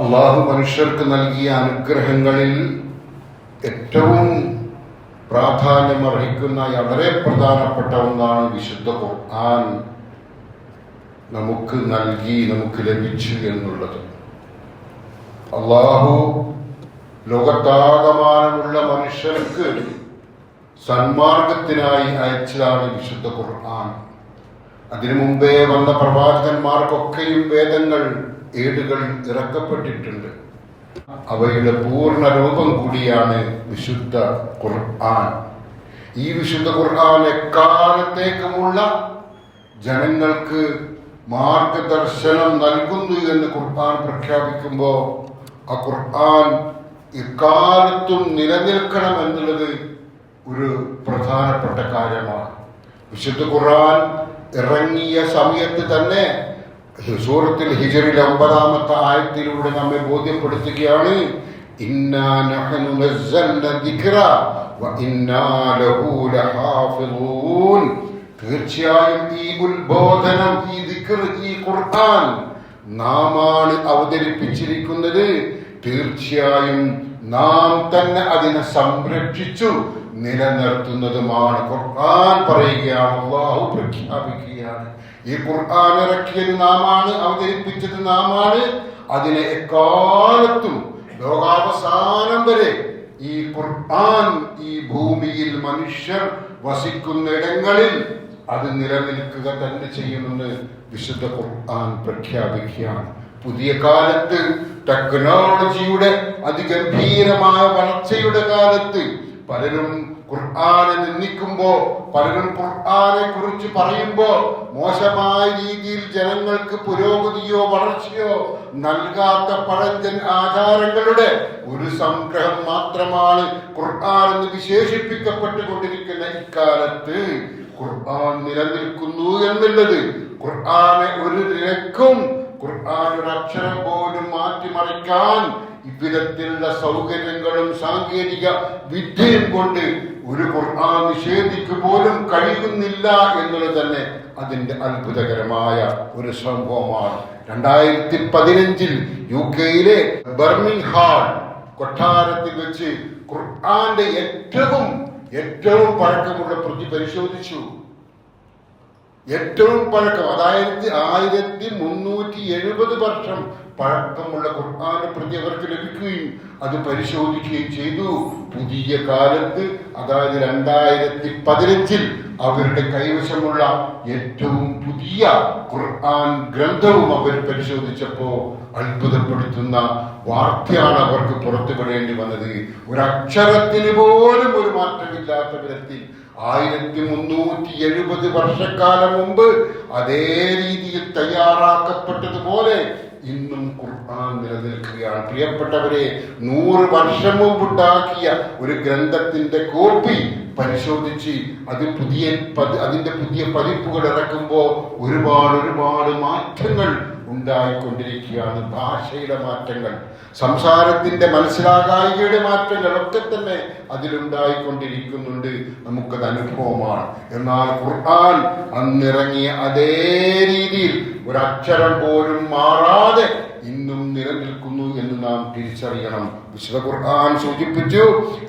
അള്ളാഹു മനുഷ്യർക്ക് നൽകിയ അനുഗ്രഹങ്ങളിൽ ഏറ്റവും പ്രാധാന്യമർഹിക്കുന്ന വളരെ പ്രധാനപ്പെട്ട ഒന്നാണ് വിശുദ്ധ ഖുർആൻ നമുക്ക് ലഭിച്ചു എന്നുള്ളത്. അള്ളാഹു ലോകത്താകമാനമുള്ള മനുഷ്യർക്ക് സന്മാർഗത്തിനായി അയച്ചതാണ് വിശുദ്ധ ഖുർആൻ. അതിനു മുമ്പേ വന്ന പ്രവാചകന്മാർക്കൊക്കെയും വേദങ്ങൾ, ഏടുകൾ ഇറക്കപ്പെട്ടിട്ടുണ്ട്. അവയുടെ പൂർണ്ണ രൂപം കൂടിയാണ് വിശുദ്ധ ഖുർആൻ. ഈ വിശുദ്ധ ഖുർആൻ എക്കാലത്തേക്കുമുള്ള ജനങ്ങൾക്ക് മാർഗദർശനം നൽകുന്നു എന്ന് ഖുർആൻ പ്രഖ്യാപിക്കുമ്പോൾ ആ ഖുർആൻ ഇക്കാലത്തും നിലനിൽക്കണം എന്നുള്ളത് ഒരു പ്രധാനപ്പെട്ട കാര്യമാണ്. വിശുദ്ധ ഖുർആൻ ഇറങ്ങിയ സമയത്ത് തന്നെ സൂറത്തുൽ ഹിജ്റിൽ 9-ാമത്തെ ആയത്തിലൂടെ നമ്മെ ബോധ്യപ്പെടുത്തുകയാണ്, ഇന്നാ നഹ്നു നസ്സൽന ദിക്റ വ ഇന്നാ ലഹു ലഹാഫിളൂൻ. തീർച്ചയായും ഈ ഉത്ബോധനം, ഈ ദിക്ർ, ഈ ഖുർആൻ നാമാണ് അവതരിപ്പിച്ചിരിക്കുന്നത്. തീർച്ചയായും നാം തന്നെ അതിനെ സംരക്ഷിച്ചു നിലനിർത്തുന്നതുമാണ്. ഖുർആൻ പറയുകയാണ്, അല്ലാഹു പ്രഖ്യാപിക്കുകയാണ്, ഈ ഖുർആൻ ഇറക്കിയത് നാമാണ്, അവതരിപ്പിച്ചത് നാമാണ്. അതിനെ എക്കാലത്തും ലോകാവസാനം വരെ ഈ ഖുർആൻ ഈ ഭൂമിയിൽ മനുഷ്യർ വസിക്കുന്നിടങ്ങളിൽ അത് നിലനിൽക്കുക തന്നെ ചെയ്യുമെന്ന് വിശുദ്ധ ഖുർആൻ പ്രഖ്യാപിക്കുകയാണ്. പുതിയ കാലത്ത് ടെക്നോളജിയുടെ അതിഗംഭീരമായ വളർച്ചയുടെ കാലത്ത് പലരും ഖുർആനെ നിന്ദിക്കുമ്പോ, പലരും ഖുർആനെ കുറിച്ച് പറയുമ്പോ മോശമായ രീതിയിൽ ജനങ്ങൾക്ക് പുരോഗതിയോ വളർച്ചയോ നൽകാത്ത പഴഞ്ചൻ ആചാരങ്ങളുടെ ഒരു സംഗ്രഹം മാത്രമാണ് ഖുർആൻ എന്ന് വിശേഷിപ്പിക്കപ്പെട്ടുകൊണ്ടിരിക്കുന്ന ഇക്കാലത്ത് ഖുർആൻ നിലനിൽക്കുന്നു എന്നുള്ളത്, ഖുർആനെ ഒരു നിലക്കും, ഖുർആൻ ഒരു അക്ഷരം പോലും മാറ്റിമറിക്കാൻ ഇവിധത്തിലുള്ള സൗകര്യങ്ങളും സാങ്കേതിക വിദ്യയും കൊണ്ട് ഒരു ഖുർആൻ നിഷേധിക്കു പോലും കഴിയുന്നില്ല എന്നുള്ളത് തന്നെ അതിന്റെ അത്ഭുതകരമായ ഒരു സംഭവമാണ്. 2015 UK-യിലെ ബർമിംഗ്ഹാം കൊട്ടാരത്തിൽ വെച്ച് ഖുർആന്റെ ഏറ്റവും പഴക്കമുള്ള പ്രതി പരിശോധിച്ചു. ഏറ്റവും പഴക്കം, അതായത് 1370 വർഷം പഴക്കമുള്ള ഖുർആന്റെ പ്രതി അവർക്ക് ലഭിക്കുകയും അത് പരിശോധിക്കുകയും ചെയ്തു. പുതിയ കാലത്ത്, അതായത് 2015 അവരുടെ കൈവശമുള്ള ഏറ്റവും പുതിയ ഖുർആൻ ഗ്രന്ഥവും അവർ പരിശോധിച്ചപ്പോ അത്ഭുതപ്പെടുത്തുന്ന വാർത്തയാണ് അവർക്ക് പുറത്തുവിടേണ്ടി വന്നത്. ഒരക്ഷരത്തിന് പോലും ഒരു മാറ്റമില്ലാത്ത വിധത്തിൽ 1370 വർഷക്കാലം മുമ്പ് അതേ രീതിയിൽ തയ്യാറാക്കപ്പെട്ടതുപോലെ ഇന്നും ഖുർആൻ നിലനിൽക്കുകയാണ്. പ്രിയപ്പെട്ടവരെ, 100 വർഷം മുമ്പുണ്ടാക്കിയ ഒരു ഗ്രന്ഥത്തിന്റെ കോപ്പി പരിശോധിച്ച് അതിന്റെ പുതിയ പതിപ്പുകൾ ഇറക്കുമ്പോൾ ഒരുപാട് മാറ്റങ്ങൾ ഉണ്ടായിക്കൊണ്ടിരിക്കുകയാണ്. ഭാഷയുടെ മാറ്റങ്ങൾ, സംസാരത്തിന്റെ മനസ്സിലാകായികയുടെ മാറ്റങ്ങൾ ഒക്കെ തന്നെ അതിലുണ്ടായിക്കൊണ്ടിരിക്കുന്നുണ്ട്. നമുക്കത് അനുഭവമാണ്. എന്നാൽ ഖുർആൻ അന്നിറങ്ങിയ അതേ രീതിയിൽ ഒരക്ഷരം പോലും മാറാതെ ഇന്നും നിലനിൽക്കുന്നു എന്ന് നാം തിരിച്ചറിയണം. വിശുദ്ധ ഖുർആൻ സൂചിപ്പിച്ചു,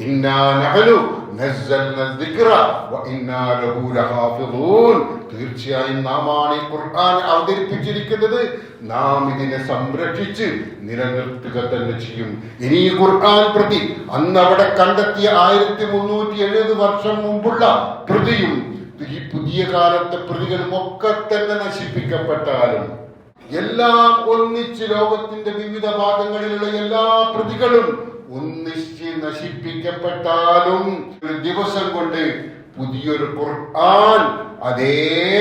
ഇന്നാ നഹ്നു നസ്സൽന ദിക്റ വ ഇന്നാ ലഹു ലഹാഫിളൂൻ. തീർച്ചയായും നാമാണ് ഈ ഖുർആൻ അവതരിപ്പിച്ചിരിക്കുന്നത്, നാം ഇതിനെ സംരക്ഷിച്ച് നിലനിർത്തുക തന്നെ ചെയ്യും. ഇനി ഈ ഖുർആൻ പ്രതി അന്ന് അവിടെ കണ്ടെത്തിയ 1370 വർഷം മുമ്പുള്ള പ്രതിയും ഈ പുതിയ കാലത്തെ പ്രതികളും ഒക്കെ തന്നെ നശിപ്പിക്കപ്പെട്ടാലും, എല്ലാം ഒന്നിച്ച് ലോകത്തിന്റെ വിവിധ ഭാഗങ്ങളിലുള്ള എല്ലാ പ്രതികളും ഒന്നിച്ച് നശിപ്പിക്കപ്പെട്ടാലും ഒരു ദിവസം കൊണ്ട് പുതിയൊരു ഖുർആൻ അതേ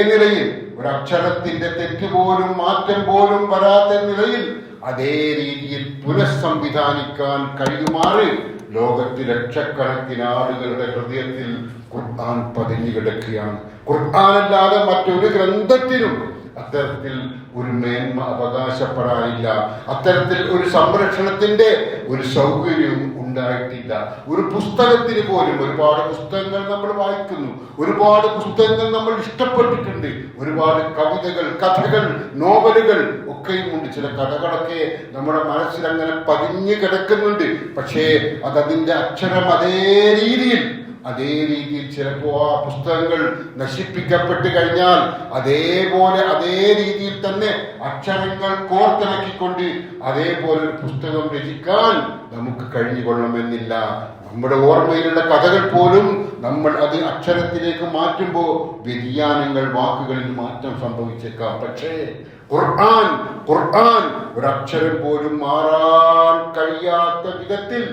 നിലയിൽ, ഒരക്ഷരത്തിന്റെ തെറ്റുപോലും മാറ്റം പോലും വരാത്ത നിലയിൽ അതേ രീതിയിൽ പുനഃസംവിധാനിക്കാൻ കഴിയുമാറ് ലോകത്തിൽ ലക്ഷക്കണക്കിന് ആളുകളുടെ ഹൃദയത്തിൽ ഖുർആൻ പതിഞ്ഞു കിടക്കുകയാണ്. ഖുർആൻ അല്ലാതെ മറ്റൊരു ഗ്രന്ഥത്തിനും അത്തരത്തിൽ ഒരു മേന്മ അവകാശപ്പെടാനില്ല. അത്തരത്തിൽ ഒരു സംരക്ഷണത്തിന്റെ ഒരു സൗകര്യവും ഉണ്ടായിട്ടില്ല. ഒരു പുസ്തകത്തിന് പോലും, ഒരുപാട് പുസ്തകങ്ങൾ നമ്മൾ വായിക്കുന്നു, ഒരുപാട് പുസ്തകങ്ങൾ നമ്മൾ ഇഷ്ടപ്പെട്ടിട്ടുണ്ട്, ഒരുപാട് കവിതകൾ, കഥകൾ, നോവലുകൾ ഒക്കെയും ഉണ്ട്. ചില കഥകളൊക്കെ നമ്മുടെ മനസ്സിൽ അങ്ങനെ പതിഞ്ഞു കിടക്കുന്നുണ്ട്. പക്ഷേ അതതിൻ്റെ അക്ഷരം അതേ രീതിയിൽ ചിലപ്പോ ആ പുസ്തകങ്ങൾ നശിപ്പിക്കപ്പെട്ട് കഴിഞ്ഞാൽ അതേപോലെ അതേ രീതിയിൽ തന്നെ അക്ഷരങ്ങൾ കോർത്തിണക്കിക്കൊണ്ട് അതേപോലെ ഒരു പുസ്തകം രചിക്കാൻ നമുക്ക് കഴിഞ്ഞുകൊള്ളണമെന്നില്ല. നമ്മുടെ ഓർമ്മയിലുള്ള കഥകൾ പോലും നമ്മൾ അത് അക്ഷരത്തിലേക്ക് മാറ്റുമ്പോൾ വ്യതിയാനങ്ങൾ, വാക്കുകളിൽ മാറ്റം സംഭവിച്ചേക്കാം. പക്ഷേ ഖുർആൻ ഒരക്ഷരം പോലും മാറാൻ കഴിയാത്ത വിധത്തിൽ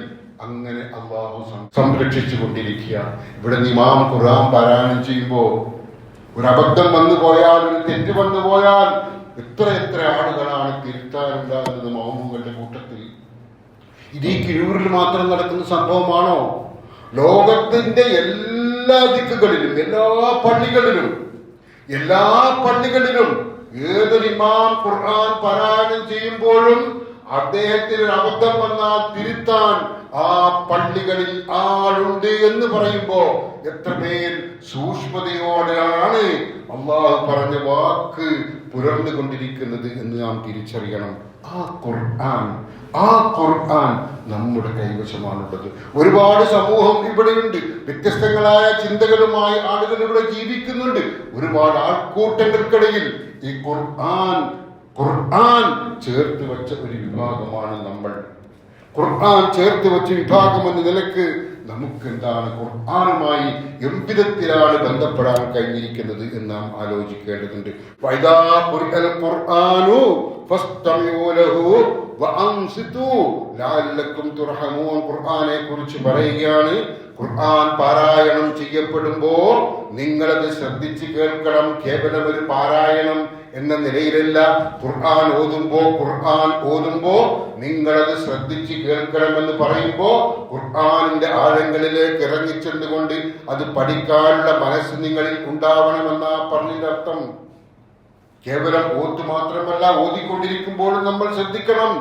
അങ്ങനെ അള്ളാഹു സംരക്ഷിച്ചു കൊണ്ടിരിക്കുകയാണ്. ഇവിടെ ഇമാം ഖുർആൻ പാരായണം ചെയ്യുമ്പോൾ ഒരു അബദ്ധം വന്നു പോയാൽ, ഒരു തെറ്റ് വന്നു പോയാൽ എത്ര ആളുകളാണ് തിരുത്താനുണ്ടാകുന്നത് മൗമുകളുടെ കൂട്ടത്തിൽ. ഇത് ഈ കിഴൂരിൽ മാത്രം നടക്കുന്ന സംഭവമാണോ? ലോകത്തിന്റെ എല്ലാ ദിക്കുകളിലും, എല്ലാ പള്ളികളിലും ഏതൊരു ഇമാം ഖുർആൻ പാരായണം ചെയ്യുമ്പോഴും അദ്ദേഹത്തിന് ഒരു അബദ്ധം വന്നാൽ തിരുത്താൻ ആ പള്ളികളിൽ ആളുണ്ട് എന്ന് പറയുമ്പോ എത്രമേൽ സൂക്ഷ്മതയോടെയാണ് അള്ളാഹു പറഞ്ഞ വാക്ക് പുലർന്നുകൊണ്ടിരിക്കുന്നത് എന്ന് നാം തിരിച്ചറിയണം. ആ ഖുർആൻ നമ്മുടെ കൈവശമാണുള്ളത്. ഒരുപാട് സമൂഹം ഇവിടെയുണ്ട്, വ്യത്യസ്തങ്ങളായ ചിന്തകളുമായി ആളുകൾ ഇവിടെ ജീവിക്കുന്നുണ്ട്. ഒരുപാട് ആൾക്കൂട്ടങ്ങൾക്കിടയിൽ ഈ ഖുർആൻ ചേർത്ത് വെച്ച ഒരു വിഭാഗമാണ് നമ്മൾ. ഖുർആൻ ചേർത്ത് വെച്ച വിഭാഗം എന്ന നിലക്ക് നമുക്ക് എന്താണ് ഖുർആനുമായി എவ்விதത്തിലാണ് ബന്ധപ്പെടാൻ കഴിഞ്ഞിരിക്കുന്നത് എന്ന് നാം ആലോചിക്കേണ്ടതുണ്ട്. വൈദാ ഖുർആൻ ഖുർആനു ഫസ്തമിഉ ലഹു വഅൻസിതു ലഅല്ലക്കും തുർഹമൂൻ. ഖുർആനെ കുറിച്ച് പറയുകയാണ്, ഖുർആൻ പാരായണം ചെയ്യപ്പെടുമ്പോൾ നിങ്ങളത് ശ്രദ്ധിച്ച് കേൾക്കണം. കേവലം ഒരു പാരായണം എന്ന നിലയിലല്ല, ഖുർആൻ ഓതുമ്പോ നിങ്ങളത് ശ്രദ്ധിച്ച് കേൾക്കണമെന്ന് പറയുമ്പോ ഖുർആനിന്റെ ആഴങ്ങളിലേക്ക് ഇറങ്ങിച്ചെന്നുകൊണ്ട് അത് പഠിക്കാനുള്ള മനസ്സ് നിങ്ങളിൽ ഉണ്ടാവണമെന്നാ പറഞ്ഞതിന്റെ അർത്ഥം. കേവലം ഓത്ത് മാത്രമല്ല, ഓതിക്കൊണ്ടിരിക്കുമ്പോഴും നമ്മൾ ശ്രദ്ധിക്കണം.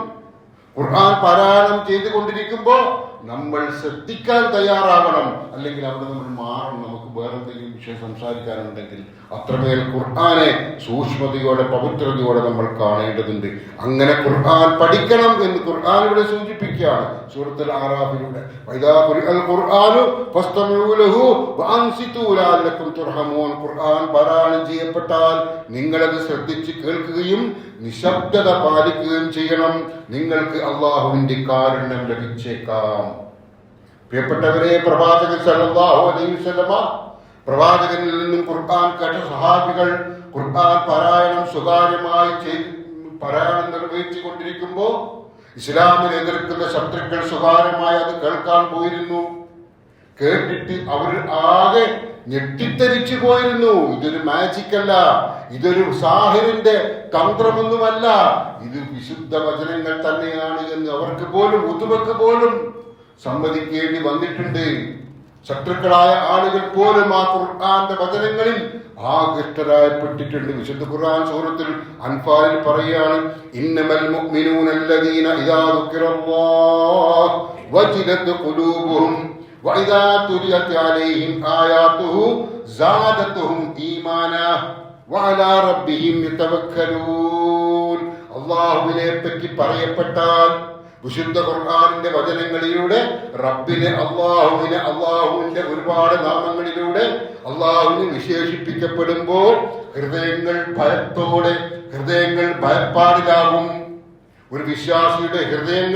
ഖുർആൻ പാരായണം ചെയ്തുകൊണ്ടിരിക്കുമ്പോൾ നമ്മൾ ശ്രദ്ധിക്കാൻ തയ്യാറാവണം. അല്ലെങ്കിൽ അവിടെ നമ്മൾ മാറണം. നമുക്ക് വേറെന്തെങ്കിലും വിഷയം സംസാരിക്കാനുണ്ടെങ്കിൽ അത്രമേൽ ഖുർആനെ സൂക്ഷ്മതയോടെ, പവിത്രതയോടെ നമ്മൾ കാണേണ്ടതുണ്ട്. അങ്ങനെ ഖുർആൻ പഠിക്കണം എന്ന് ഖുർആൻ ഇവിടെ സൂചിപ്പിക്കുകയാണ് സൂറത്തുൽ അറാഫിലൂടെ. വൈദാ ഖുർആൻ ഖുർആനു ഫസ്തമിഉ ലഹു വഅൻസിതു ലഅല്ലക്കും തുർഹമൂൻ. ഖുർആൻ പാരായണം ചെയ്യപ്പെട്ടാൽ നിങ്ങളത് ശ്രദ്ധിച്ച് കേൾക്കുകയും നിശബ്ദത പാലിക്കുകയും ചെയ്യണം. നിങ്ങൾക്ക് അള്ളാഹുവിന്റെ കാരുണ്യം ലഭിച്ചേക്കാം. പ്രിയപ്പെട്ടവരെ, പ്രവാചകൻ സല്ലല്ലാഹു അലൈഹി വസല്ലമ, പ്രവാചകനിൽ നിന്നും ഖുർആൻ കേട്ട സഹാബികൾ ഖുർആൻ പാരായണം സ്വകാര്യമായി പാരായണം നിർവഹിച്ചു കൊണ്ടിരിക്കുമ്പോൾ ഇസ്ലാമിനെ എതിർക്കുന്ന ശത്രുക്കൾ സ്വകാര്യമായി അത് കേൾക്കാൻ പോയിരുന്നു. കേട്ടിട്ട് അവർ ആകെ ഞെട്ടിത്തരിച്ചു പോയിരുന്നു. ഇതൊരു മാജിക് അല്ല, ഇതൊരു സാഹിറിന്റെ തന്ത്രമൊന്നുമല്ല, ഇത് വിശുദ്ധ വചനങ്ങൾ തന്നെയാണ് എന്ന് അവർക്ക് പോലും, ഉതുബക്ക് പോലും സമ്മതിക്കേണ്ടി വന്നിട്ടുണ്ട്. ശത്രുക്കളായ ആളുകൾ പോലും ആ ഖുർആന്റെ വചനങ്ങളിൽ ആകൃഷ്ടരായപ്പെട്ടിട്ടുണ്ട്. വിശുദ്ധ ഖുർആൻ സൂറത്തുൽ അൻഫാലിൽ പറയുകയാണ്, ഇന്നമൽ മുഅ്മിനൂന അല്ലദീന ഇദാ ദുക്കിറല്ലാഹു വജിലത് ഖുലൂബുഹും വഇദാ തുലിയത് അലൈഹിം ആയാതുഹു സാദതുഹും ഈമാനാ വഅലാ റബ്ബിഹിം യതവക്കലൂൻ. അല്ലാഹുവിനെ പറ്റി പറയപ്പെട്ടാൽ, വിശുദ്ധ ഖുർആനിന്റെ വചനങ്ങളിലൂടെ അള്ളാഹുവിന്റെ ഒരുപാട് നാമങ്ങളിലൂടെ അള്ളാഹുവിനെ വിശേഷിപ്പിക്കപ്പെടുമ്പോൾ ഹൃദയങ്ങൾ ഭയപ്പാടിലാകും. ഒരു വിശ്വാസിയുടെ ഹൃദയം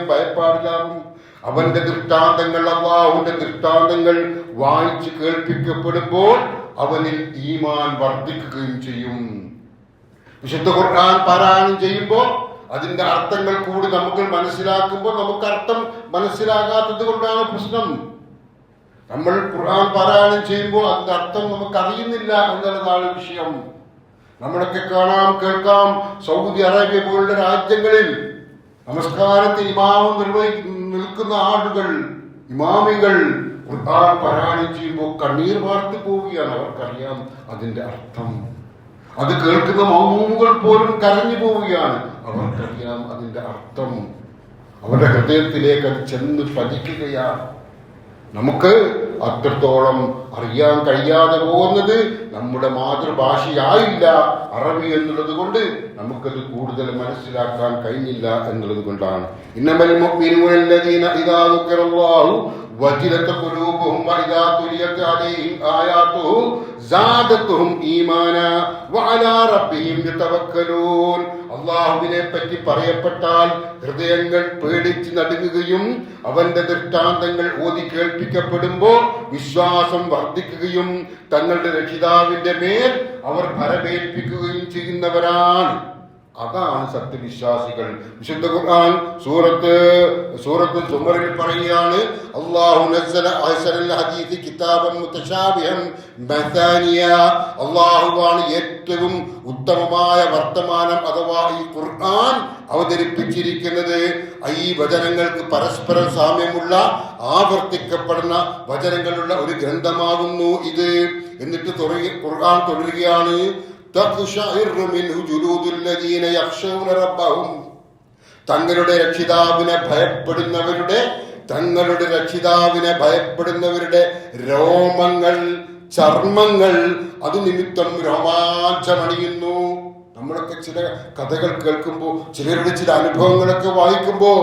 ഭയപ്പാടിലാകും. അവന്റെ ദൃഷ്ടാന്തങ്ങൾ, അള്ളാഹുവിന്റെ ദൃഷ്ടാന്തങ്ങൾ വായിച്ച് കേൾപ്പിക്കപ്പെടുമ്പോൾ അവനിൽ ഈമാൻ വർദ്ധിക്കുകയും ചെയ്യും. വിശുദ്ധ ഖുർആൻ പാരായണം ചെയ്യുമ്പോൾ അതിന്റെ അർത്ഥങ്ങൾ കൂടി നമുക്ക് മനസ്സിലാക്കുമ്പോൾ നമുക്ക് അർത്ഥം മനസ്സിലാകാത്തത് കൊണ്ടാണ് പ്രശ്നം. നമ്മൾ ഖുർആൻ പാരായണം ചെയ്യുമ്പോൾ അതിന്റെ അർത്ഥം നമുക്ക് അറിയുന്നില്ല എന്നുള്ളതാണ് വിഷയം. നമ്മളൊക്കെ കാണാം, കേൾക്കാം, സൗദി അറേബ്യ പോലുള്ള രാജ്യങ്ങളിൽ നമസ്കാരത്തിൽ ഇമാമം നിൽക്കുന്ന ആളുകൾ, ഇമാമികൾ ഖുർആൻ പാരായണം ചെയ്യുമ്പോൾ കണ്ണീർ വാർത്ത് പോവുകയാണ്. അവർക്കറിയാം അതിന്റെ അർത്ഥം. അത് കേൾക്കുന്ന മൗമൂമുകൾ പോലും കരഞ്ഞു പോവുകയാണ്. അവർക്കറിയാം അതിന്റെ അർത്ഥം. അവരുടെ ഹൃദയത്തിലേക്ക് അത് ചെന്ന് പതിക്കുകയാണ്. നമുക്ക് അത്രത്തോളം അറിയാൻ കഴിയാതെ പോകുന്നത് നമ്മുടെ മാതൃഭാഷയായില്ല അറബി എന്നുള്ളത് കൊണ്ട് നമുക്കത് കൂടുതൽ മനസ്സിലാക്കാൻ കഴിഞ്ഞില്ല എന്നുള്ളത് കൊണ്ടാണ്. ഇന്നമൽ മുഅ്മിനൂനല്ലദീന ഇദാ ദുക്കിറല്ലാഹു വജിലത ഖുലൂബുഹും വഇദാ തുലിയത് അലൈഹിം ആയാതുഹു സാദത്തുഹും ഈമാനാ വഅലാ റബ്ബിഹിം യതവക്കലൂൻ. അല്ലാഹുവിനെ പറ്റി പറയപ്പെട്ടാൽ ഹൃദയങ്ങൾ പേടിച്ച് നടുങ്ങുകയും അവന്റെ ദൃഷ്ടാന്തങ്ങൾ ഓതി കേൾപ്പിക്കപ്പെടുമ്പോൾ വിശ്വാസം വർദ്ധിക്കുകയും തങ്ങളുടെ രക്ഷിതാവിന്റെ മേൽ അവർ ഭരമേൽപ്പിക്കുകയും ചെയ്യുന്നവരാണ്. അതാണ് സത്യവിശ്വാസികൾ. വിശുദ്ധ ഖുർആൻ സൂറത്ത് സുമറിൽ പറയുകയാണ്, അല്ലാഹു നസ്സല അഹ്സനൽ ഹദീസ് കിതാബൻ മുതശാബിഹൻ മസാനിയ. അല്ലാഹുവാണ് ഏറ്റവും ഉത്തമമായ വർത്തമാനം അഥവാ ഈ ഖുർആൻ അവതരിപ്പിച്ചിരിക്കുന്നത്. ഈ വചനങ്ങൾക്ക് പരസ്പരം സാമ്യമുള്ള ആവർത്തിക്കപ്പെടുന്ന വചനങ്ങളുള്ള ഒരു ഗ്രന്ഥമാകുന്നു ഇത്. എന്നിട്ട് ഖുർആൻ തുടരുകയാണ്, തങ്ങളുടെ രക്ഷിതാവിനെ ഭയപ്പെടുന്നവരുടെ രോമങ്ങൾ, ചർമ്മങ്ങൾ അത് നിമിത്തം രോമാഞ്ചമണിയുന്നു. നമ്മളൊക്കെ ചില കഥകൾ കേൾക്കുമ്പോ, ചിലരുടെ ചില അനുഭവങ്ങളൊക്കെ വായിക്കുമ്പോ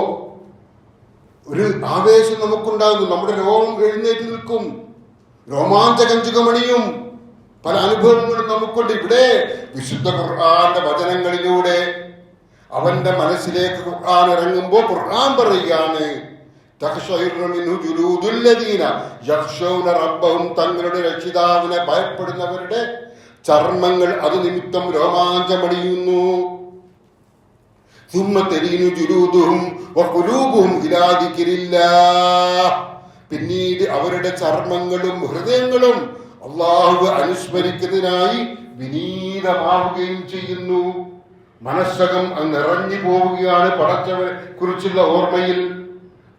ഒരു ആവേശം നമുക്കുണ്ടാകുന്നു. നമ്മുടെ രോമം എഴുന്നേറ്റ് നിൽക്കും, രോമാഞ്ചകഞ്ചുകമണിയും. പല അനുഭവങ്ങളും നമുക്കുണ്ട്. ഇവിടെ വിശുദ്ധ ഖുർആന്റെ വചനങ്ങളിലൂടെ അവന്റെ മനസ്സിലേക്ക് ഖുർആൻ ഇറങ്ങുമ്പോൾ ഖുർആൻ പറയുകയാണ്, തങ്ങളുടെ രക്ഷിതാവിനെ ഭയപ്പെടുന്നവരുടെ ചർമ്മങ്ങൾ അത് നിമിത്തം രോമാഞ്ചമണിയുന്നു. പിന്നീട് അവരുടെ ചർമ്മങ്ങളും ഹൃദയങ്ങളും അള്ളാഹു അനുസ്മരിക്കുന്നതിനായി വിനീതമാവുകയും ചെയ്യുന്നു. മനസ്സകം നിറഞ്ഞു പോവുകയാണ് പടച്ചവനെ കുറിച്ചുള്ള ഓർമ്മയിൽ.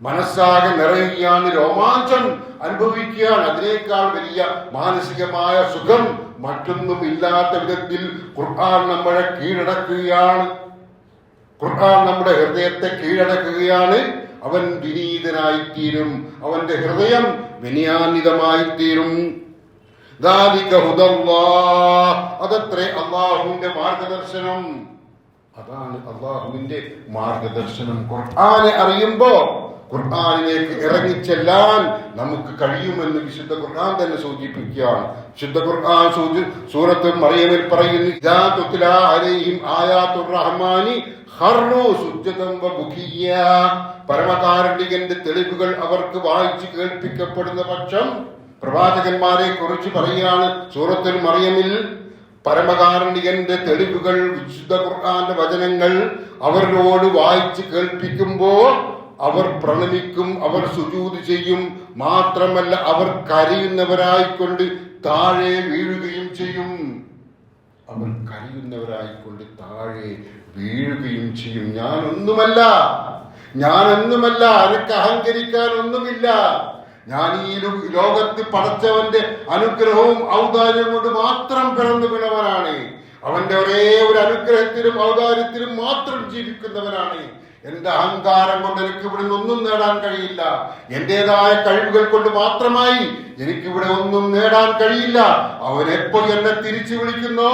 മനസ്സാകെ നിറയുകയാണ്, രോമാഞ്ചം അനുഭവിക്കുകയാണ്. അതിനേക്കാൾ വലിയ മാനസികമായ സുഖം മറ്റൊന്നും ഇല്ലാത്ത വിധത്തിൽ ഖുർആൻ നമ്മളെ കീഴടക്കുകയാണ്. ഖുർആൻ നമ്മുടെ ഹൃദയത്തെ കീഴടക്കുകയാണ്. അവൻ വിനീതനായിത്തീരും, അവന്റെ ഹൃദയം വിനയാന്വിതമായിത്തീരും. അതത്രേ അള്ളാഹുവിന്റെ മാർഗദർശനം. അതാണ് അള്ളാഹുവിന്റെ മാർഗദർശനം. ഖുർആനെ അറിയുമ്പോ ഖുർആനിലേക്ക് ഇറങ്ങിച്ചെല്ലാൻ നമുക്ക് കഴിയുമെന്ന് വിശുദ്ധ ഖുർആൻ തന്നെ സൂചിപ്പിക്കുകയാണ്. വിശുദ്ധ ഖുർആൻ സൂറത്ത് മറിയമിൽ പറയുന്നു, ഇദാ തുത്ലാ അലൈഹിം ആയാത്തുർ റഹ്മാനി ഖർറൂ സുജ്ജദൻ വബുകിയ്യാ. പരമകാരുണികന്റെ തെളിവുകൾ അവർക്ക് വായിച്ച് കേൾപ്പിക്കപ്പെടുന്ന പക്ഷം, പ്രവാചകന്മാരെ കുറിച്ച് പറയുകയാണ് സൂറത്തുൽ മറിയമിൽ, പരമകാരുണികന്റെ തെളിവുകൾ, വിശുദ്ധ ഖുർആന്റെ വചനങ്ങൾ അവരോട് വായിച്ച് കേൾപ്പിക്കുമ്പോൾ അവർ പ്രണമിക്കും, അവർ സുജൂദ് ചെയ്യും. മാത്രമല്ല അവർ കരയുന്നവരായിക്കൊണ്ട് താഴെ വീഴുകയും ചെയ്യും. അവർ കരയുന്നവരായിക്കൊണ്ട് താഴെ വീഴുകയും ചെയ്യും. ഞാനൊന്നുമല്ല, എനിക്ക് അഹങ്കരിക്കാൻ ഒന്നുമില്ല. ഞാൻ ഈ ലോകത്ത് പടച്ചവന്റെ അനുഗ്രഹവും ഔദാര്യവും കൊണ്ട് മാത്രം പിറന്നു വീണവനാണ്. അവന്റെ ഒരേ ഒരു അനുഗ്രഹത്തിലും ഔദാര്യത്തിലും മാത്രം ജീവിക്കുന്നവനാണ്. എന്റെ അഹങ്കാരം കൊണ്ട് എനിക്ക് ഇവിടെ ഒന്നും നേടാൻ കഴിയില്ല. എന്റേതായ കഴിവുകൾ കൊണ്ട് മാത്രമായി എനിക്കിവിടെ ഒന്നും നേടാൻ കഴിയില്ല. അവൻ എപ്പോൾ എന്നെ തിരിച്ചു വിളിക്കുന്നോ,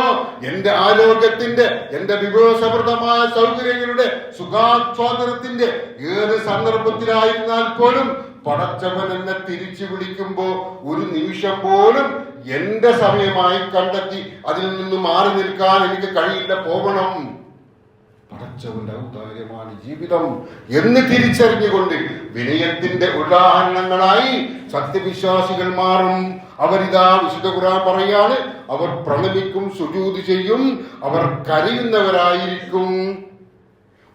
എന്റെ ആരോഗ്യത്തിന്റെ, എന്റെ വിഭവസമൃദ്ധമായ സൗകര്യങ്ങളുടെ, സുഖാസ്വാദനത്തിന്റെ ഏത് സന്ദർഭത്തിലായിരുന്നാൽ പോലും പടച്ചവൻ എന്നെ തിരിച്ചു വിളിക്കുമ്പോ ഒരു നിമിഷം പോലും എന്റെ സമയമായി കണ്ടെത്തി അതിൽ നിന്ന് മാറി നിൽക്കാൻ എനിക്ക് കഴിയില്ല. പോകണം, പടച്ചവന്റെ ഔദാര്യമാണ് ജീവിതം എന്ന് തിരിച്ചറിഞ്ഞുകൊണ്ട് വിനയത്തിന്റെ ഉദാഹരണങ്ങളായി സത്യവിശ്വാസികൾ മാറും. അവരിതാ വിശുദ്ധ ഖുർആൻ പറയാണ്, അവർ പ്രണമിക്കും, സുജൂദ് ചെയ്യും, അവർ കരയുന്നവരായിരിക്കും.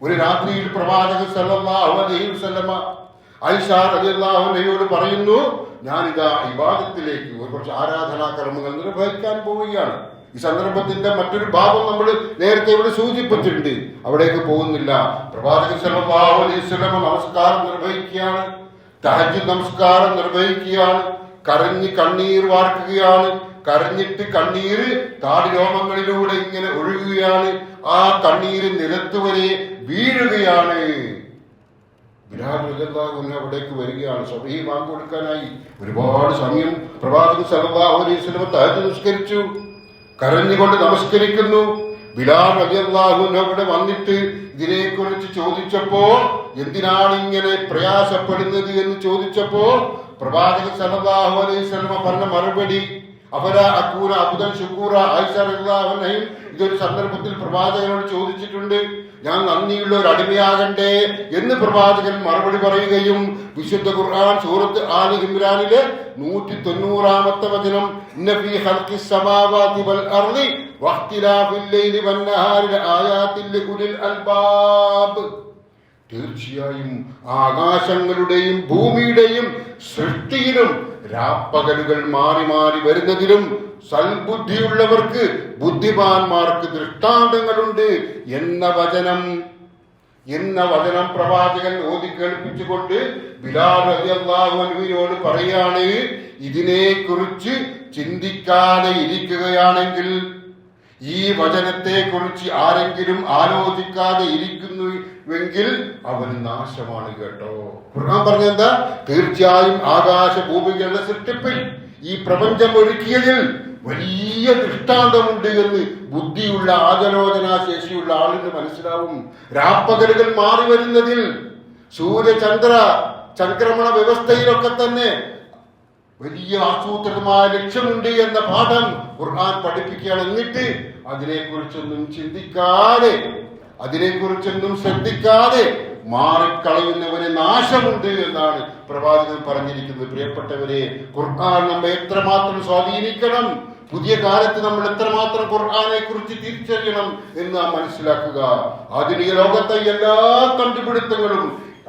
ഒരു രാത്രിയിൽ പ്രവാചകൻ സല്ലല്ലാഹു അലൈഹി വസല്ലമ ആയിഷ റളിയല്ലാഹു അൻഹയോട് പറയുന്നു, ഞാനിതാ ഇബാദത്തിലേക്ക് കുറച്ച് ആരാധനാ കർമ്മങ്ങൾ നിർവഹിക്കാൻ പോവുകയാണ്. ഈ സന്ദർഭത്തിന്റെ മറ്റൊരു ഭാഗം നമ്മൾ നേരത്തെ ഇവിടെ സൂചിപ്പിച്ചിട്ടുണ്ട്, അവിടേക്ക് പോകുന്നില്ല. പ്രവാചകൻ സല്ലല്ലാഹു അലൈഹി വസല്ലം നമസ്കാരം നിർവഹിക്കുകയാണ്, തഹജ്ജുദ് നമസ്കാരം നിർവഹിക്കുകയാണ്, കരഞ്ഞ് കണ്ണീർ വാർക്കുകയാണ്. കരഞ്ഞിട്ട് കണ്ണീര് താടി രോമങ്ങളിലൂടെ ഇങ്ങനെ ഒഴുകുകയാണ്. ആ കണ്ണീര് നിലത്തുവരെ വീഴുകയാണ്. ബിലാൽ റളിയല്ലാഹു അൻഹു അവിടേക്ക് വരികയാണ്. സുബ്ഹി ബാങ്ക് കൊടുക്കാനായി. ഒരുപാട് സമയം പ്രവാചകൻ സല്ലല്ലാഹു അലൈഹി വസല്ലം തഹജ്ജുദ് നിസ്കരിച്ചു, കരഞ്ഞുകൊണ്ട് നമസ്കരിക്കുന്നു. ബിലാൽ റളിയല്ലാഹു അൻഹു അവിടെ വന്നിട്ട് ഇതിനെക്കുറിച്ച് ചോദിച്ചപ്പോ, എന്തിനാണ് ഇങ്ങനെ പ്രയാസപ്പെടുന്നത് എന്ന് ചോദിച്ചപ്പോ പ്രവാചകൻ സല്ലല്ലാഹു അലൈഹി വസല്ലം പറഞ്ഞ മറുപടി, അഫലാ അകൂന അബ്ദൻ ശുക്കൂറ. ആയിഷ റളിയല്ലാഹു അൻഹയും ഇതൊരു സന്ദർഭത്തിൽ പ്രവാചകനോട് ചോദിച്ചിട്ടുണ്ട്, ഞാൻ നന്ദിയുള്ള ഒരു അടിമയാകണ്ടേ എന്ന് പ്രവാചകൻ മറുപടി പറയുകയും വിശുദ്ധ ഖുർആൻ സൂറത്ത് ആലി ഇമ്രാനിലെ 190-ാമത്തെ വചനം, ഇന്ന ഫീ ഖൽഖിസ് സമാവാതി വൽ അർളി വഖ്തിലാഫിൽ ലൈലി വൻ നഹാരി ലആയാതിൻ ലിഉലിൽ അൽബാബ്, തീർച്ചയായും ആകാശങ്ങളുടെയും ഭൂമിയുടെയും സൃഷ്ടിയിലും രാപ്പകലുകൾ മാറി മാറി വരുന്നതിലും സൽബുദ്ധിയുള്ളവർക്ക്, ബുദ്ധിമാന്മാർക്ക് ദൃഷ്ടാന്തങ്ങളുണ്ട് എന്ന വചനം പ്രവാചകൻ ഓതി കേൾപ്പിച്ചുകൊണ്ട് ബിലാൽ റളിയല്ലാഹു അൻഹുവിനോട് പറയാണ്, ഇതിനെക്കുറിച്ച് ചിന്തിക്കാതെ ഇരിക്കുകയാണെങ്കിൽ, ഈ വചനത്തെ കുറിച്ച് ആരെങ്കിലും ആലോചിക്കാതെ ഇരിക്കുന്നുവെങ്കിൽ അവന് നാശമാണ് കേട്ടോ. ഖുർആൻ പറഞ്ഞെന്താ? തീർച്ചയായും ആകാശ ഭൂമികളുടെ സൃഷ്ടിപ്പിൽ, ഈ പ്രപഞ്ചം ഒരുക്കിയതിൽ വലിയ ദൃഷ്ടാന്തമുണ്ട് എന്ന് ബുദ്ധിയുള്ള ആലോചനാ ശേഷിയുള്ള ആളിന് മനസ്സിലാവും. രാപ്പകലുകൾ മാറി വരുന്നതിൽ, സൂര്യചന്ദ്ര ചംക്രമണ വ്യവസ്ഥയിലൊക്കെ തന്നെ വലിയ ആസൂത്രിതമായ ലക്ഷ്യമുണ്ട് എന്ന പാഠം ഖുർആൻ പഠിപ്പിക്കുകയാണ്. എന്നിട്ട് അതിനെക്കുറിച്ചൊന്നും ചിന്തിക്കാതെ, അതിനെക്കുറിച്ചൊന്നും ശ്രദ്ധിക്കാതെ മാറിക്കളയുന്നവന് നാശമുണ്ട് എന്നാണ് പ്രവാചകൻ പറഞ്ഞിരിക്കുന്നത്. പ്രിയപ്പെട്ടവരെ, ഖുർആൻ നമ്മെ എത്രമാത്രം സ്വാധീനിക്കണം, പുതിയ കാലത്ത് നമ്മൾ എത്രമാത്രം ഖുർആനെ കുറിച്ച് തിരിച്ചറിയണം എന്ന് നാം മനസ്സിലാക്കുക. ആധുനിക ലോകത്തെ എല്ലാ കണ്ടുപിടുത്തങ്ങളും,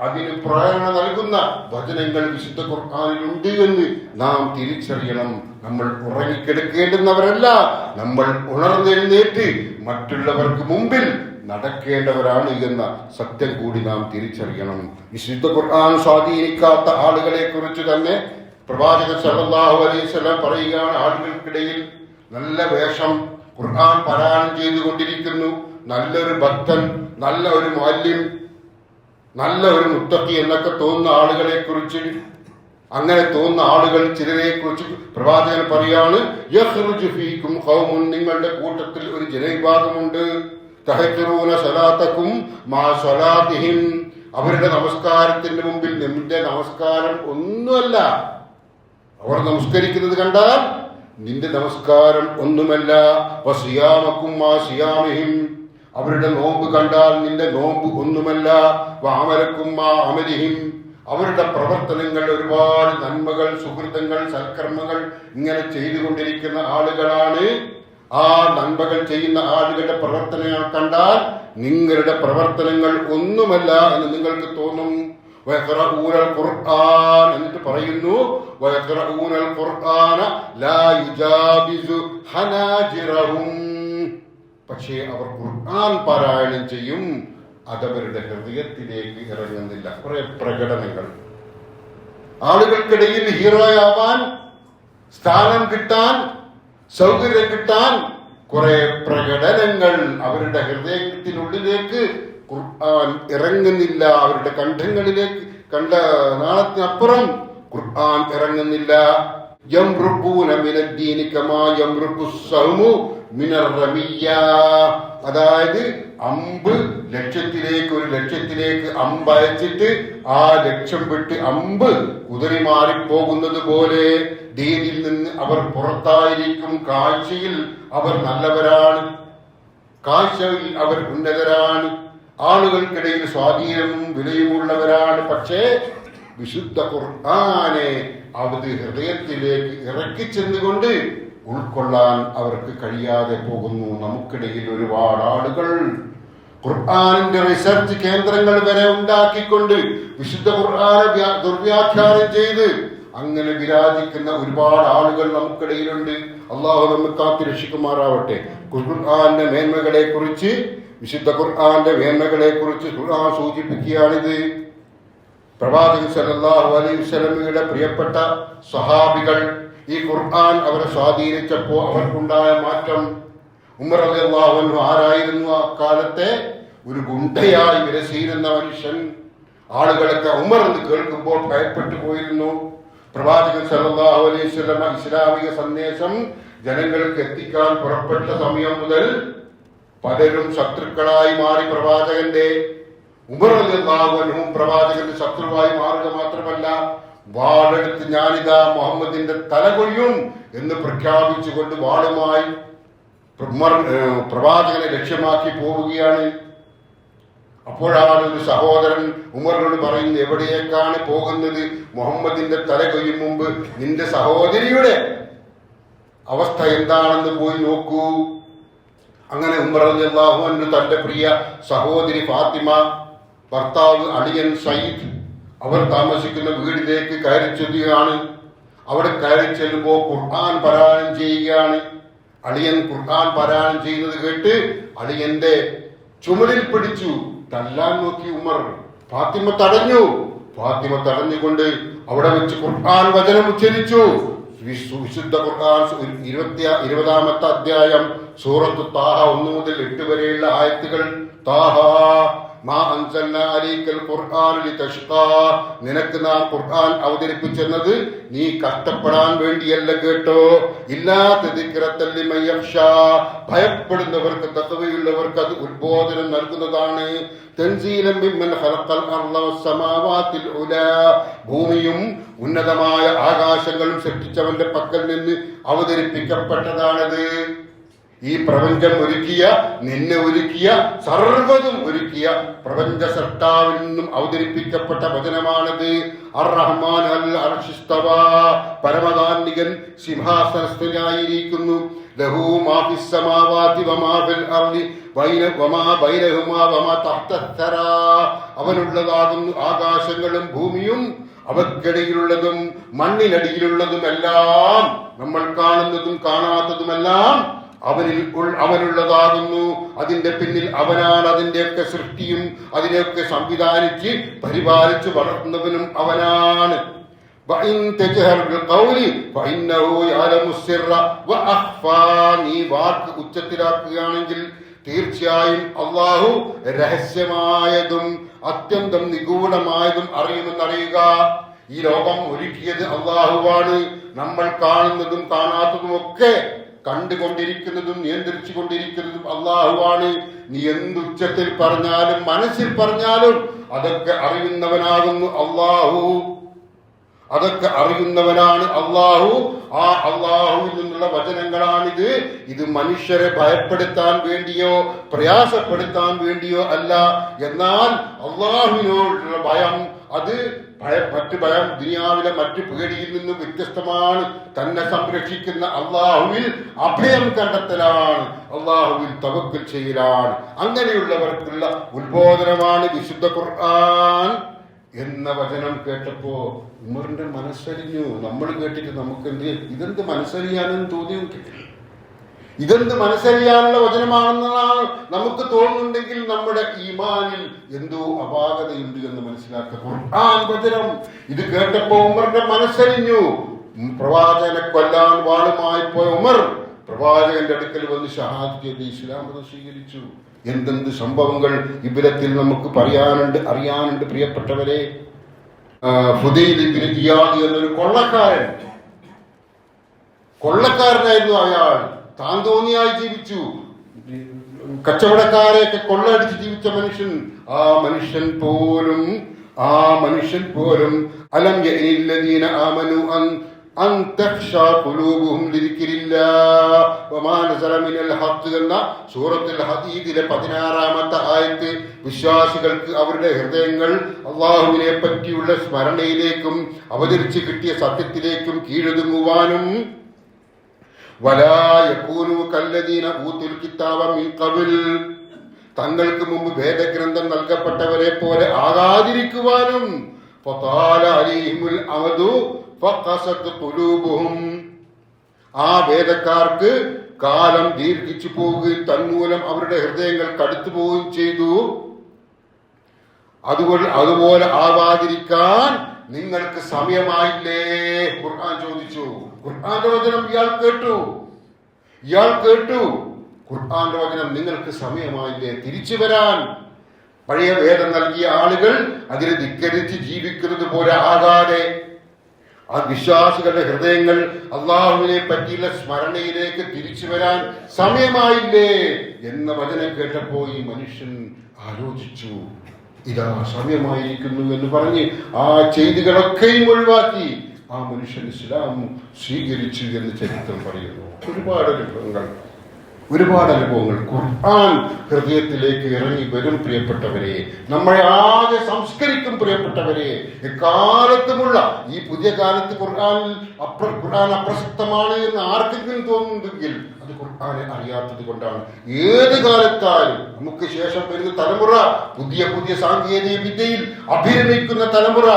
അതിന് പ്രേരണ നൽകുന്ന വചനങ്ങൾ വിശുദ്ധ ഖുർആനിലുണ്ട് എന്ന് നാം തിരിച്ചറിയണം. നമ്മൾ ഉറങ്ങിക്കിടക്കേണ്ടുന്നവരല്ല, നമ്മൾ ഉണർന്നെഴുന്നേറ്റ് മറ്റുള്ളവർക്ക് മുമ്പിൽ നടക്കേണ്ടവരാണ് എന്ന സത്യം കൂടി നാം തിരിച്ചറിയണം. വിശുദ്ധ ഖുർആൻ സ്വാധീനിക്കാത്ത ആളുകളെ കുറിച്ച് തന്നെ പ്രവാചകൻ സല്ലല്ലാഹു അലൈഹി വസല്ലം പറയുകയാണ്, ആളുകൾക്കിടയിൽ നല്ല വേഷം, ഖുർആൻ പാരായണം ചെയ്തുകൊണ്ടിരിക്കുന്നു, നല്ലൊരു ഭക്തൻ, നല്ല ഒരു മുഅല്ലിം, നല്ല ഒരു മുത്തഖി എന്നൊക്കെ തോന്നുന്ന ആളുകളെ കുറിച്ച്, അങ്ങനെ തോന്നുന്ന ആളുകൾ ചിലരെ കുറിച്ച് പ്രവാചകൻ പറയാണ്, യഖ്റുജു ഫീകും ഖൗമുൻ, നിങ്ങളുടെ കൂട്ടത്തിൽ ഒരു ജനവിഭാഗമുണ്ട്, തഹഖിറൂന സലാത്തകും മാ സലാത്തിഹിം, അവരുടെ നമസ്കാരത്തിന്റെ മുമ്പിൽ നിന്റെ നമസ്കാരം ഒന്നുമല്ല. അവർ നമസ്കരിക്കുന്നത് കണ്ടാൽ നിന്റെ നമസ്കാരം ഒന്നുമല്ല. വസിയാമക്കും മാ സിയാമിഹിം, അവരുടെ നോമ്പ് കണ്ടാൽ നിന്റെ നോമ്പ് ഒന്നുമല്ല. വഅമലക്കും മാ അമലിഹിം, അവരുടെ പ്രവർത്തനങ്ങൾ ഒരുപാട് നന്മകൾ, സുഹൃതങ്ങൾ, സൽക്കർമ്മങ്ങൾ ഇങ്ങനെ ചെയ്തുകൊണ്ടിരിക്കുന്ന ആളുകളാണ്. ആ നന്മകൾ ചെയ്യുന്ന ആളുകളുടെ പ്രവർത്തനങ്ങൾ കണ്ടാൽ നിങ്ങളുടെ പ്രവർത്തനങ്ങൾ ഒന്നുമല്ല എന്ന് നിങ്ങൾക്ക് തോന്നും. വയഖറഊനൽ ഖുർആൻ എന്നിട്ട് പറയുന്നു, വയഖറഊനൽ ഖുർആന ലാ യുജാബിസു ഹനാജിറഹും, പക്ഷേ അവർ ഖുർആൻ പാരായണം ചെയ്യും, അതവരുടെ ഹൃദയത്തിലേക്ക് ഇറങ്ങുന്നില്ല. കുറെ പ്രകടനങ്ങൾ, ആളുകൾക്കിടയിൽ ഹീറോയാവാൻ, സ്ഥാനം കിട്ടാൻ, സൗകര്യം കിട്ടാൻ കുറെ പ്രകടനങ്ങൾ അവരുടെ ഹൃദയത്തിനുള്ളിലേക്ക് ഖുർആൻ ഇറങ്ങുന്നില്ല. അവരുടെ കണ്ഠങ്ങളിലേക്ക്, കണ്ട നാളത്തിനപ്പുറം ഖുർആൻ ഇറങ്ങുന്നില്ല. യംറുഖൂന മിനദ്ദീനി കമാ യംറുഖുസ് സഹ്മു മിനർ റമിയ്യ, അതായത് അമ്പ് ഒരു ലക്ഷ്യത്തിലേക്ക് അമ്പ് അയച്ചിട്ട് ആ ലക്ഷ്യം വിട്ട് അമ്പ് കുതിരി മാറിപ്പോകുന്നത് പോലെ ദീനിൽ നിന്ന് അവർ പുറത്തായിരിക്കും. കാഴ്ചയിൽ അവർ നല്ലവരാണ്, കാഴ്ചയിൽ അവർ ഉന്നതരാണ്, ആളുകൾക്കിടയിൽ സ്വാധീനവും വിലയുമുള്ളവരാണ്. പക്ഷേ വിശുദ്ധ ഖുർആനെ അവത് ഹൃദയത്തിലേക്ക് ഇറക്കിച്ചെന്നുകൊണ്ട് ഉൾക്കൊള്ളാൻ അവർക്ക് കഴിയാതെ പോകുന്നു. നമുക്കിടയിൽ ഒരുപാട് ആളുകൾ ഖുർആനിന്റെ റിസർച്ച് കേന്ദ്രങ്ങൾ വരെ ഉണ്ടാക്കിക്കൊണ്ട് വിശുദ്ധ ഖുർആനെ ദുർവ്യാഖ്യാനം ചെയ്ത് അങ്ങനെ വിരാജിക്കുന്ന ഒരുപാട് ആളുകൾ നമുക്കിടയിലുണ്ട്. അള്ളാഹു നമ്മെ കാത്ത് രക്ഷിക്കുമാറാവട്ടെ. ഖുർആന്റെ മേന്മകളെ കുറിച്ച്, വിശുദ്ധ ഖുർആന്റെ മേന്മകളെ കുറിച്ച് ഖുർആൻ സൂചിപ്പിക്കുകയാണിത്. പ്രവാചകൻ സല്ലല്ലാഹു അലൈഹി വസല്ലമയുടെ പ്രിയപ്പെട്ട സ്വഹാബികൾ ഈ ഖുർആൻ അവരെ സ്വാധീനിച്ചപ്പോൾ അവർക്കുണ്ടായ മാറ്റം. ഉമർ റളിയല്ലാഹു അൻഹു ആരായിരുന്നു? ആ കാലത്തെ ഒരു ഗുണ്ടയായി വിരസീരുന്ന മനുഷ്യൻ. ആളുകളൊക്കെ ഉമർ എന്ന് കേൾക്കുമ്പോൾ ഭയപ്പെട്ടു പോയിരുന്നു. പ്രവാചകൻ സല്ലല്ലാഹു അലൈഹി വസല്ലം ഇസ്ലാമിക സന്ദേശം ജനങ്ങൾക്ക് എത്തിക്കാൻ പുറപ്പെട്ട സമയം മുതൽ പലരും ശത്രുക്കളായി മാറി. പ്രവാചകന്റെ ഉമർ റളിയല്ലാഹു അൻഹു പ്രവാചകന്റെ ശത്രുവായി മാറുക മാത്രമല്ല, വാളെടുത്ത് ഞാനിതാ മുഹമ്മദിന്റെ തല കൊയ്യും എന്ന് പ്രഖ്യാപിച്ചുകൊണ്ട് വാളുമായി പ്രവാചകനെ ലക്ഷ്യമാക്കി പോവുകയാണ്. അപ്പോഴാണ് ഒരു സഹോദരൻ ഉമറിനോട് പറയുന്നത്, എവിടേക്കാണ് പോകുന്നത്? മുഹമ്മദിന്റെ തല കൊയ്യും മുമ്പ് നിന്റെ സഹോദരിയുടെ അവസ്ഥ എന്താണെന്ന് പോയി നോക്കൂ. അങ്ങനെ ഉമർ റളിയല്ലാഹു അൻഹു തന്റെ പ്രിയ സഹോദരി ഫാത്തിമ, ഭർത്താവ് അളിയൻ സയ്യിദ് അവർ താമസിക്കുന്ന വീടിലേക്ക് കയറി ചെല്ലുകയാണ്. അവിടെ കയറി ചെല്ലുമ്പോൾ ഖുർആൻ പാരായണം ചെയ്യുകയാണ്. അളിയൻ ഖുർആൻ പാരായണം ചെയ്യുന്നത് കേട്ട് അളിയന്റെ ചുമലിൽ പിടിച്ചു തല്ലാൻ നോക്കി ഉമർ. ഫാത്തിമ തടഞ്ഞു. ഫാത്തിമ തടഞ്ഞുകൊണ്ട് അവിടെ വെച്ച് ഖുർആൻ വചനം ഉച്ചരിച്ചു. വിശുദ്ധ ഖുർആൻ 20-ാമത്തെ അധ്യായം സൂറത്ത് താഹ 1 മുതൽ 8 വരെയുള്ള ആയത്തുകൾ. താഹ മാ അൻസൽനാ അലൈക്കൽ ഖുർആന ലിതശ്ഖാ, നിനക്ക് നാം ഖുർആൻ അവതരിപ്പിച്ചെന്നത് നീ കഷ്ടപ്പെടാൻ വേണ്ടിയല്ല കേട്ടോ. ഇല്ലാ തദ്കിറത്തൻ ലിമൻ യഖ്ശാ, ഭയപ്പെടുന്നവർക്ക്, തഖ്വയുള്ളവർക്ക് അത് ഉദ്ബോധനം നൽകുന്നതാണ്. തൻസീലൻ മിമ്മൻ ഖലഖൽ അർള വസ്സമാവാതിൽ ഉലാ, ഭൂമിയും ഉന്നതമായ ആകാശങ്ങളും സൃഷ്ടിച്ചവന്റെ പക്കൽ നിന്ന് അവതരിപ്പിക്കപ്പെട്ടതാണത്. ഈ പ്രപഞ്ചം ഒരുക്കിയ, നിന്നെ ഒരുക്കിയ, സർവ്വതും ഒരുക്കിയ പ്രപഞ്ച സൃഷ്ടാവിൽ നിന്നും അവതരിപ്പിക്കപ്പെട്ട വചനമാണത്. അർ റഹ്മാൻ അൽ അർശിസ്തവാ, പരമകാന്തികൻ സിംഹാസനസ്ഥനായിരിക്കുന്നു. ലഹു മാ ഫിസ് സമാവാതി വമാ ഫിൽ അർളി വമാ ബൈനഹുമാ വമാ തഹ്ത തറാ, അവനുള്ളതാകുന്നു ആകാശങ്ങളും ഭൂമിയും അവക്കിടയിലുള്ളതും മണ്ണിനടിയിലുള്ളതും എല്ലാം, നമ്മൾ കാണുന്നതും കാണാത്തതുമെല്ലാം അവനുള്ളതാകുന്നു. അതിന്റെ പിന്നിൽ അവനാണ്. അതിന്റെയൊക്കെ സൃഷ്ടിയും അതിനെയൊക്കെ സംവിധാനിച്ച് പരിപാലിച്ച് വളർത്തുന്നവനും അവനാണ്. നീ വാക്ക് ഉച്ചത്തിലാക്കുകയാണെങ്കിൽ തീർച്ചയായും അള്ളാഹു രഹസ്യമായതും അത്യന്തം നിഗൂഢമായതും അറിയുമെന്നറിയുക. ഈ ലോകം ഒരുക്കിയത് അള്ളാഹുവാണ്. നമ്മൾ കാണുന്നതും കാണാത്തതും ഒക്കെ കണ്ടുകൊണ്ടിരിക്കുന്നതും നിയന്ത്രിച്ചു കൊണ്ടിരിക്കുന്നതും അള്ളാഹുവാണ്. നീ എന്തുച്ചത്തിൽ പറഞ്ഞാലും മനസ്സിൽ പറഞ്ഞാലും അതൊക്കെ അറിയുന്നവനാകുന്നു അള്ളാഹു. അതൊക്കെ അറിയുന്നവനാണ് അള്ളാഹു. ആ അള്ളാഹുവിൽ നിന്നുള്ള വചനങ്ങളാണിത്. ഇത് മനുഷ്യരെ ഭയപ്പെടുത്താൻ വേണ്ടിയോ പ്രയാസപ്പെടുത്താൻ വേണ്ടിയോ അല്ല. എന്നാൽ അള്ളാഹുവിനോടുള്ള ഭയം, അത് മറ്റു ഭയം ദുനിയാവിലെ മറ്റു പേടിയിൽ നിന്നും വ്യത്യസ്തമാണ്. തന്നെ സംരക്ഷിക്കുന്ന അള്ളാഹുവിൽ അഭയം കണ്ടെത്തലാണ്, അള്ളാഹുവിൽ തവക്കുൽ ചെയ്യലാണ്. അങ്ങനെയുള്ളവർക്കുള്ള ഉത്ബോധനമാണ് വിശുദ്ധ ഖുർആൻ എന്ന വചനം കേട്ടപ്പോ ഉമറിന്റെ മനസ്സരിഞ്ഞു. നമ്മൾ കേട്ടിട്ട് നമുക്ക് ഇതെന്ത് മനസ്സറിയാനെന്ന് തോന്നിയിട്ടില്ല. ഇതെന്ത് മനസ്സറിയാനുള്ള വചനമാണെന്നാണ് നമുക്ക് തോന്നുന്നുണ്ടെങ്കിൽ നമ്മുടെ ഈമാനിൽ എന്തോ അപാകതയുണ്ട് എന്ന് മനസ്സിലാക്കുക. ഖുർആൻ വചനം ഇത് കേട്ടപ്പോ ഉമറിന്റെ മനസ്സരിഞ്ഞു. പ്രവാചകനെ കൊല്ലാൻ വാളുമായി പോയ ഉമർ പ്രവാചകന്റെ അടുക്കൽ വന്ന് ഷഹാദത്ത് ചെയ്ത് ഇസ്ലാം മതം സ്വീകരിച്ചു. എന്തെന്ത് സംഭവങ്ങൾ ഇവിടത്തിൽ നമുക്ക് പറയാനുണ്ട്, അറിയാനുണ്ട് പ്രിയപ്പെട്ടവരെ. ഫുദൈൽ ഇബ്നു ഇയാദ് എന്നൊരു കൊള്ളക്കാരനായിരുന്നു അയാൾ. താൻ തോന്നിയായി ജീവിച്ചു. കച്ചവടക്കാരെയൊക്കെ കൊള്ളയടിച്ച് ജീവിച്ച മനുഷ്യൻ. ആ മനുഷ്യൻ പോലും അലം യഅനില്ലദീന ആമനു അൻ തഖ്ശാ ഖുലൂബുഹും ലിദിക്രില്ലാഹ് വമാ നസല മിനൽ ഹഖ് എന്ന സൂറത്തുൽ ഹദീദിലെ 16-ാമത്തെ ആയത്ത്, വിശ്വാസികൾക്ക് അവരുടെ ഹൃദയങ്ങൾ അള്ളാഹുവിനെ പറ്റിയുള്ള സ്മരണയിലേക്കും അവതരിച്ച് കിട്ടിയ സത്യത്തിലേക്കും കീഴൊതുങ്ങുവാനും വലാ യകൂനു കല്ലദീന ഊതുൽ കിതാബ മിൻ ഖബൽ, തങ്ങൾക്ക് മുമ്പ് വേദഗ്രന്ഥം നൽകപ്പെട്ടവരെ പോലെ ആകാതിരിക്കുവാനും ഫതാല അലൈഹിമുൽ അമദു ഫഖസത് ഖുലൂബുഹും, ആ വേദക്കാർക്ക് കാലം ദീർഘിച്ചു പോവുകയും തന്മൂലം അവരുടെ ഹൃദയങ്ങൾ കടുത്തു പോവുകയും ചെയ്തു. അതുപോലെ ആവാതിരിക്കാൻ നിങ്ങൾക്ക് സമയമായില്ലേ? ഖുർആൻ ചോദിച്ചു. ഖുർആന്റെ വചനം ഇയാൾ കേട്ടു. ഖുർആന്റെ വചനം നിങ്ങൾക്ക് സമയമായില്ലേ തിരിച്ചു വരാൻ? പഴയ വേദം നൽകിയ ആളുകൾ അതിനെ ധിക്കരിച്ച് ജീവിക്കുന്നത് പോലെ ആകാതെ ആ വിശ്വാസികളുടെ ഹൃദയങ്ങൾ അള്ളാഹുവിനെ പറ്റിയുള്ള സ്മരണയിലേക്ക് തിരിച്ചു വരാൻ സമയമായില്ലേ എന്ന വചനം കേട്ടപ്പോൾ ഈ മനുഷ്യൻ ആലോചിച്ചു, ഇതാ സമയമായിരിക്കുന്നു എന്ന് പറഞ്ഞ് ആ ചെയ്തികളൊക്കെയും ഒഴിവാക്കി ആ മനുഷ്യൻ ഇസ്ലാം സ്വീകരിച്ചു എന്ന് ചരിത്രം പറയുന്നു. ഒരുപാട് അനുഭവങ്ങൾ ഖുർആൻ ഹൃദയത്തിലേക്ക് ഇറങ്ങി വരും. പ്രിയപ്പെട്ടവരെ, നമ്മളെ ആകെ സംസ്കരിക്കും. പ്രിയപ്പെട്ടവരെ, എക്കാലത്തുമുള്ള ഈ പുതിയ കാലത്ത് ഖുർആൻ അപ്രസക്തമാണ് എന്ന് ആർക്കെങ്കിലും തോന്നുന്നുണ്ടെങ്കിൽ അത് ഖുർആനെ അറിയാത്തത് കൊണ്ടാണ്. ഏത് കാലത്താലും നമുക്ക് ശേഷം വരുന്ന തലമുറ, പുതിയ പുതിയ സാങ്കേതിക വിദ്യയിൽ അഭിരമിക്കുന്ന തലമുറ,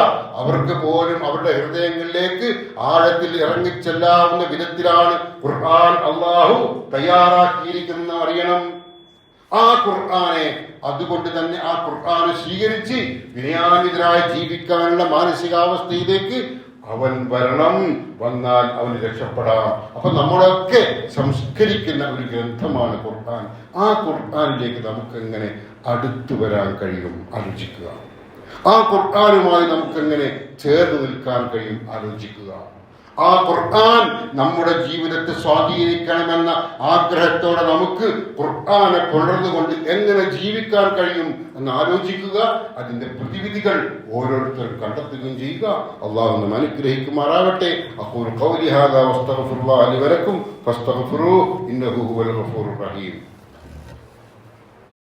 അവർക്ക് പോലും അവരുടെ ഹൃദയങ്ങളിലേക്ക് ആഴത്തിൽ ഇറങ്ങിച്ചെല്ലാവുന്ന വിധത്തിലാണ് ഖുർആൻ അള്ളാഹു തയ്യാറാക്കിയിരിക്കുന്ന അറിയണം. ആ ഖുർആനെ അതുകൊണ്ട് തന്നെ ആ ഖുർആനെ സ്വീകരിച്ച് വിനയാന്വിതരായി ജീവിക്കാനുള്ള മാനസികാവസ്ഥയിലേക്ക് അവൻ വരണം. വന്നാൽ അവന് രക്ഷപ്പെടാം. അപ്പൊ നമ്മളൊക്കെ സംസ്കരിക്കുന്ന ഒരു ഗ്രന്ഥമാണ് ഖുർആൻ. ആ ഖുർആനിലേക്ക് നമുക്ക് എങ്ങനെ അടുത്തു വരാൻ കഴിയും ആലോചിക്കുക. ആ ഖുർആനുമായി നമുക്ക് എങ്ങനെ ചേർന്ന് നിൽക്കാൻ കഴിയും ആലോചിക്കുക. ആ ഖുർആൻ നമ്മുടെ ജീവിതത്തെ സ്വാധീനിക്കണമെന്ന ആഗ്രഹത്തോടെ നമുക്ക് ഖുർആനെ പുലർന്നുകൊണ്ട് എങ്ങനെ ജീവിക്കാൻ കഴിയും എന്ന് ആലോചിക്കുക. അതിന്റെ പ്രതിവിധികൾ ഓരോരുത്തരും കണ്ടെത്തുകയും ചെയ്യുക. അള്ളാഹു നമ്മെ അനുഗ്രഹിക്കുമാറാവട്ടെ. അഖൂലു ഖൗലി ഹാദാ വസ്തഗ്ഫിറുല്ലാഹ ലി വലക്കും ഫസ്തഗ്ഫിറൂഹു ഇന്നഹു ഹുവൽ ഗഫൂറുർ റഹീം.